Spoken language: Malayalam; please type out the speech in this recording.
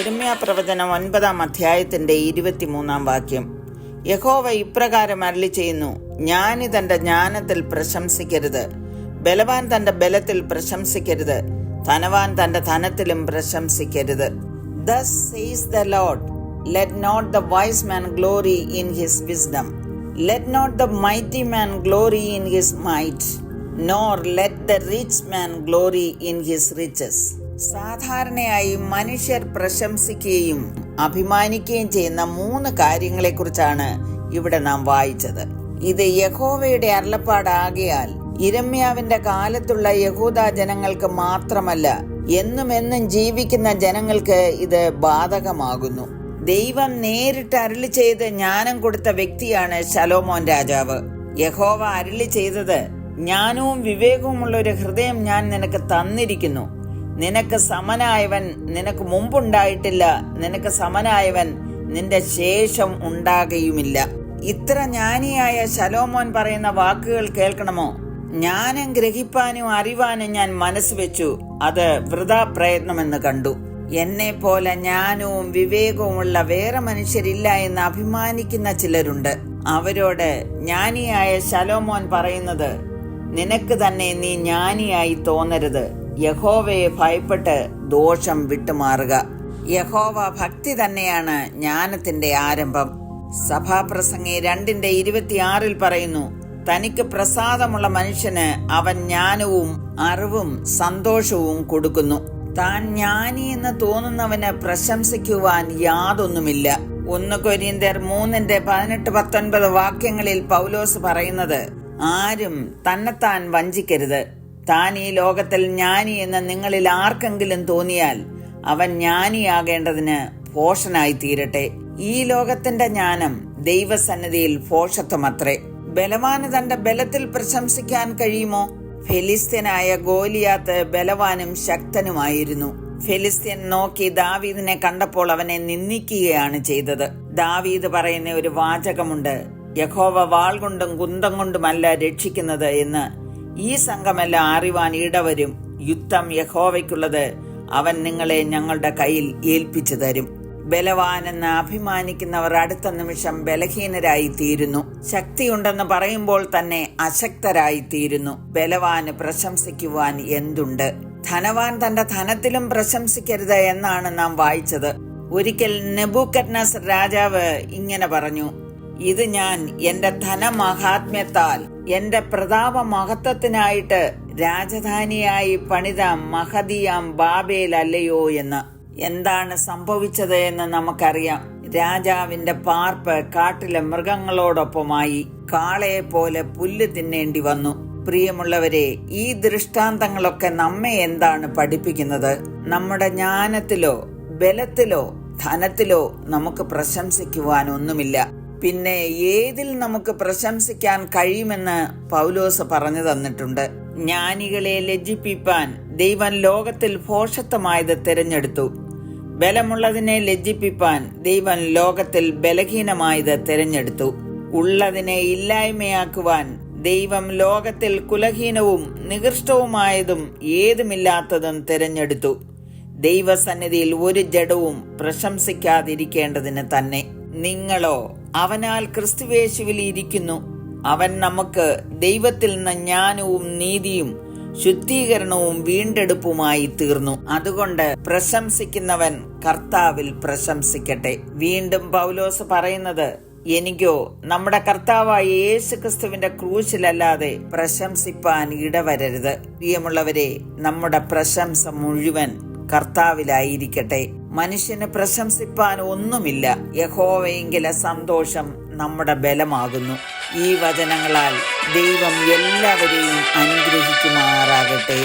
യിരെമ്യാ പ്രവചനം 9-ാം അധ്യായത്തിന്റെ 23-ാം വാക്യം. യഹോവ ഇപ്രകാരം അരുളിച്ചെയ്യുന്നു, ജ്ഞാനി തന്റെ ജ്ഞാനത്തിൽ പ്രശംസിക്കരുത്, ബലവാൻ തന്റെ ബലത്തിൽ പ്രശംസിക്കരുത്, ധനവാൻ തന്റെ ധനത്തിലും പ്രശംസിക്കരുത്. Thus says the Lord, let not the wise man glory in his wisdom, let not the mighty man glory in his might, nor let the rich man glory in his riches. സാധാരണയായി മനുഷ്യർ പ്രശംസിക്കുകയും അഭിമാനിക്കുകയും ചെയ്യുന്ന 3 കാര്യങ്ങളെക്കുറിച്ചാണ് ഇവിടെ നാം വായിച്ചത്. ഇത് യഹോവയുടെ അരുളപ്പാടാകയാൽ യിരെമ്യാവിന്റെ കാലത്തുള്ള യഹൂദ ജനങ്ങൾക്ക് മാത്രമല്ല, എന്നും ജീവിക്കുന്ന ജനങ്ങൾക്ക് ഇത് ബാധകമാകുന്നു. ദൈവം നേരിട്ട് അരുളി ചെയ്ത് ജ്ഞാനം കൊടുത്ത വ്യക്തിയാണ് ശലോമോൻ രാജാവ്. യഹോവ അരുളി ചെയ്തത്, ജ്ഞാനവും വിവേകവുമുള്ള ഒരു ഹൃദയം ഞാൻ നിനക്ക് തന്നിരിക്കുന്നു, നിനക്ക് സമനായവൻ നിനക്ക് മുമ്പുണ്ടായിട്ടില്ല, നിനക്ക് സമനായവൻ നിന്റെ ശേഷം ഉണ്ടാകുകയുമില്ല. ഇത്ര ജ്ഞാനിയായ ശലോമോൻ പറയുന്ന വാക്കുകൾ കേൾക്കണമോ? ജ്ഞാനം ഗ്രഹിപ്പാനും അറിവാനും ഞാൻ മനസ്സ് വെച്ചു, അത് വൃഥാ പ്രയത്നമെന്ന് കണ്ടു. എന്നെ പോലെ ജ്ഞാനവും വിവേകവുമുള്ള വേറെ മനുഷ്യരില്ല എന്ന് അഭിമാനിക്കുന്ന ചിലരുണ്ട്. അവരോട് ജ്ഞാനിയായ ശലോമോൻ പറയുന്നത്, നിനക്ക് തന്നെ നീ ജ്ഞാനിയായി തോന്നരുത്, യഹോവയെ ഭയപ്പെട്ട് ദോഷം വിട്ടുമാറുക. യഹോവ ഭക്തി തന്നെയാണ് ജ്ഞാനത്തിന്റെ ആരംഭം. സഭാപ്രസംഗി 2:26 പറയുന്നു, തനിക്ക് പ്രസാദമുള്ള മനുഷ്യന് അവൻ ജ്ഞാനവും അറിവും സന്തോഷവും കൊടുക്കുന്നു. താൻ ജ്ഞാനി എന്ന് തോന്നുന്നവന് പ്രശംസിക്കുവാൻ യാതൊന്നുമില്ല. 1 കൊരിന്ത്യർ 3:18-19 വാക്യങ്ങളിൽ പൗലോസ് പറയുന്നത്, ആരും തന്നെത്താൻ വഞ്ചിക്കരുത്. താൻ ഈ ലോകത്തിൽ ജ്ഞാനി എന്ന് നിങ്ങളിൽ ആർക്കെങ്കിലും തോന്നിയാൽ അവൻ ജ്ഞാനിയാകേണ്ടതിന് ഭോഷനായി തീരട്ടെ. ഈ ലോകത്തിന്റെ ജ്ഞാനം ദൈവസന്നിധിയിൽ ഭോഷത്വമത്രേ. ബലവാന് തന്റെ ബലത്തിൽ പ്രശംസിക്കാൻ കഴിയുമോ? ഫെലിസ്ത്യനായ ഗോലിയാത്ത് ബലവാനും ശക്തനുമായിരുന്നു. ഫെലിസ്ത്യൻ നോക്കി ദാവീദിനെ കണ്ടപ്പോൾ അവനെ നിന്ദിക്കുകയാണ് ചെയ്തത്. ദാവീദ് പറയുന്ന ഒരു വാചകമുണ്ട്, യഹോവ വാൾ കൊണ്ടും കുന്തം കൊണ്ടുമല്ല രക്ഷിക്കുന്നത് എന്ന് ഈ സംഘമെല്ലാം അറിവാൻ ഇടവരും. യുദ്ധം യഹോവയ്ക്കുള്ളത്, അവൻ നിങ്ങളെ ഞങ്ങളുടെ കയ്യിൽ ഏൽപ്പിച്ചു തരും. ബലവാനെന്ന് അഭിമാനിക്കുന്നവർ അടുത്ത നിമിഷം ബലഹീനരായി തീരുന്നു. ശക്തിയുണ്ടെന്ന് പറയുമ്പോൾ തന്നെ അശക്തരായി തീരുന്നു. ബലവാന് പ്രശംസിക്കുവാൻ എന്തുണ്ട്? ധനവാൻ തന്റെ ധനത്തിലും പ്രശംസിക്കരുത് എന്നാണ് നാം വായിച്ചത്. ഒരിക്കൽ നെബൂഖദ്നേസർ രാജാവ് ഇങ്ങനെ പറഞ്ഞു, ഇത് ഞാൻ എന്റെ ധനമഹാത്മ്യത്താൽ എന്റെ പ്രതാപ മഹത്വത്തിനായിട്ട് രാജധാനിയായി പണിത മഹദിയാം ബാബേൽ അല്ലയോ എന്ന്. എന്താണ് സംഭവിച്ചത് എന്ന് നമുക്കറിയാം. രാജാവിന്റെ പാർപ്പ് കാട്ടിലെ മൃഗങ്ങളോടൊപ്പമായി. കാളയെ പോലെ പുല്ല് തിന്നേണ്ടി വന്നു. പ്രിയമുള്ളവരെ, ഈ ദൃഷ്ടാന്തങ്ങളൊക്കെ നമ്മെ എന്താണ് പഠിപ്പിക്കുന്നത്? നമ്മുടെ ജ്ഞാനത്തിലോ ബലത്തിലോ ധനത്തിലോ നമുക്ക് പ്രശംസിക്കുവാൻ ഒന്നുമില്ല. പിന്നെ ഏതിൽ നമുക്ക് പ്രശംസിക്കാൻ കഴിയുമെന്ന് പൗലോസ് പറഞ്ഞു തന്നിട്ടുണ്ട്. ജ്ഞാനികളെ ലജ്ജിപ്പിപ്പാൻ ദൈവം ലോകത്തിൽ ഭോഷത്വമായത് തിരഞ്ഞെടുത്തു. ബലമുള്ളതിനെ ലജ്ജിപ്പിപ്പാൻ ദൈവം ലോകത്തിൽ ബലഹീനമായത് തിരഞ്ഞെടുത്തു. ഉള്ളതിനെ ഇല്ലായ്മയാക്കുവാൻ ദൈവം ലോകത്തിൽ കുലഹീനവും നികൃഷ്ടവുമായതും ഏതുമില്ലാത്തതും തിരഞ്ഞെടുത്തു. ദൈവസന്നിധിയിൽ ഒരു ജഡവും പ്രശംസിക്കാതിരിക്കേണ്ടതിന് തന്നെ. നിങ്ങളോ അവനാൽ ക്രിസ്തുയേശുവിൽ ഇരിക്കുന്നു. അവൻ നമുക്ക് ദൈവത്തിൽ നിന്ന് ജ്ഞാനവും നീതിയും ശുദ്ധീകരണവും വീണ്ടെടുപ്പുമായി തീർന്നു. അതുകൊണ്ട് പ്രശംസിക്കുന്നവൻ കർത്താവിൽ പ്രശംസിക്കട്ടെ. വീണ്ടും പൗലോസ് പറയുന്നത്, എനിക്കോ നമ്മുടെ കർത്താവായ യേശു ക്രിസ്തുവിന്റെ ക്രൂശിലല്ലാതെ പ്രശംസിപ്പാൻ ഇടവരരുത്. പ്രിയമുള്ളവരെ, നമ്മുടെ പ്രശംസ മുഴുവൻ കർത്താവിലായിരിക്കട്ടെ. മനുഷ്യന് പ്രശംസിപ്പാൻ ഒന്നുമില്ല. യഹോവയെങ്കിലെ സന്തോഷം നമ്മുടെ ബലമാകുന്നു. ഈ വചനങ്ങളാൽ ദൈവം എല്ലാവരെയും അനുഗ്രഹിക്കുമാറാകട്ടെ.